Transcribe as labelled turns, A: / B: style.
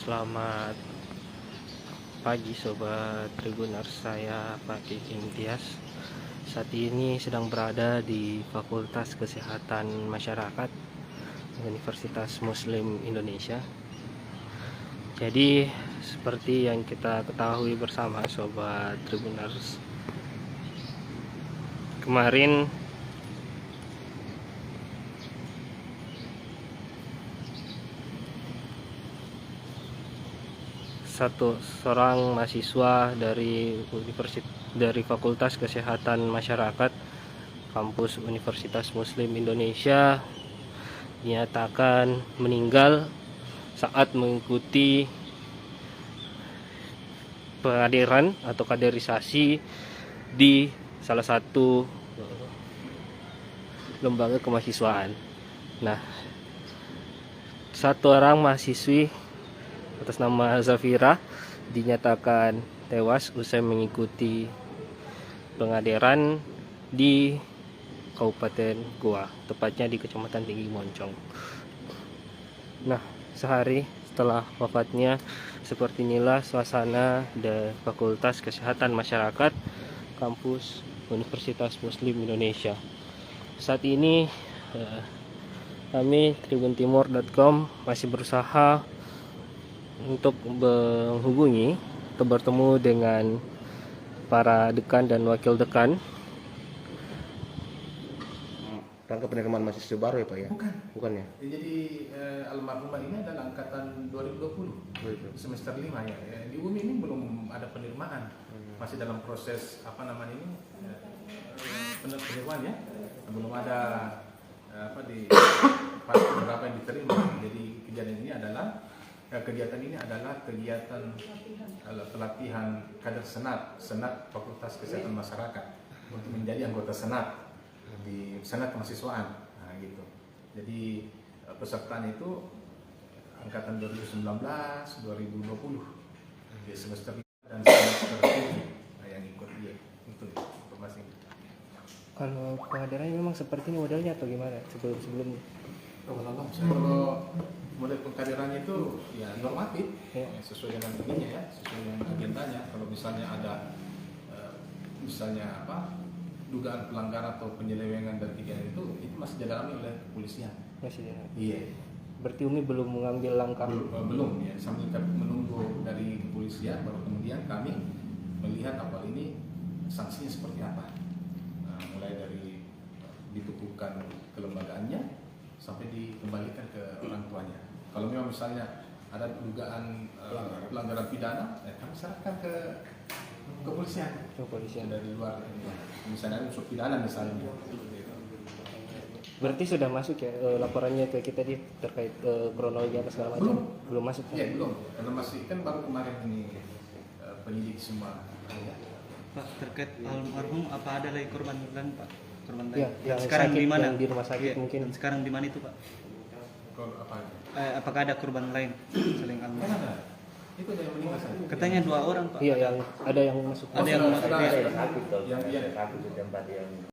A: Selamat pagi Sobat Tribuners, saya Pak Kiki Imtiaz. Saat ini sedang berada di Fakultas Kesehatan Masyarakat Universitas Muslim Indonesia. Jadi seperti yang kita ketahui bersama Sobat Tribuners, kemarin seorang mahasiswa dari Fakultas Kesehatan Masyarakat Kampus Universitas Muslim Indonesia dinyatakan meninggal saat mengikuti pengadiran atau kaderisasi di salah satu lembaga kemahasiswaan. Nah, satu orang mahasiswi atas nama Zafira dinyatakan tewas usai mengikuti pengadiran di Kabupaten Goa, tepatnya di Kecamatan Tinggi Moncong. Nah, sehari setelah wafatnya, seperti inilah suasana di Fakultas Kesehatan Masyarakat Kampus Universitas Muslim Indonesia. Saat ini kami tribuntimur.com masih berusaha untuk menghubungi atau bertemu dengan para dekan dan wakil dekan.
B: Rangka penerimaan mahasiswa baru ya Pak ya? Bukan ya?
C: Jadi almarhumah ini adalah angkatan 2020 semester 5 ya. Di UMI ini belum ada penerimaan, masih dalam proses penerimaan ya. Belum ada di pasti berapa yang diterima. Jadi kegiatan ini adalah kegiatan pelatihan kader senat Fakultas Kesehatan Masyarakat untuk menjadi anggota senat di senat kemahasiswaan. Nah, gitu. Jadi pesertaan itu angkatan 2019, 2020 di semester 5 dan semester 7 yang ikut dia. Itu informasi.
A: Kalau pengadilannya memang seperti ini modelnya atau gimana sebelum
C: kalau model pengkaderannya itu ya normatif ya, sesuai dengan ininya ya, sesuai dengan agendanya. Kalau misalnya ada dugaan pelanggaran atau penyelewengan dari kegiatan itu masih didalami oleh kepolisian.
A: Masih ya?
C: Iya.
A: Berarti Umi belum mengambil langkah?
C: Belum ya, sambil menunggu dari kepolisian baru kemudian kami melihat awal ini sanksinya seperti apa. Nah, mulai dari ditukuhkan kelembagaannya sampai dikembalikan ke orang tuanya. Kalau memang misalnya ada dugaan pelanggaran pidana, kami serahkan ke kepolisian dari luar. Misalnya unsur pidana misalnya.
A: Berarti sudah masuk ya laporannya ke kita terkait kronologi apa segala macam? Belum masuk?
C: Iya, belum. Karena masih kan baru kemarin ini penyidik semua.
D: Pak, terkait almarhum apa ada lagi korban lain Pak? Korban lain.
A: Ya, yang
D: sekarang
A: sakit,
D: di mana?
A: yang di rumah sakit mungkin.
D: Dan sekarang di mana itu Pak?
C: Apa?
D: Apakah ada korban lain selain almarhum?
C: Kan ada. Itu ada yang meninggal saja.
D: Katanya 2 orang Pak.
A: Iya, yang ada yang masuk.
D: Ada yang masuk.
C: Yang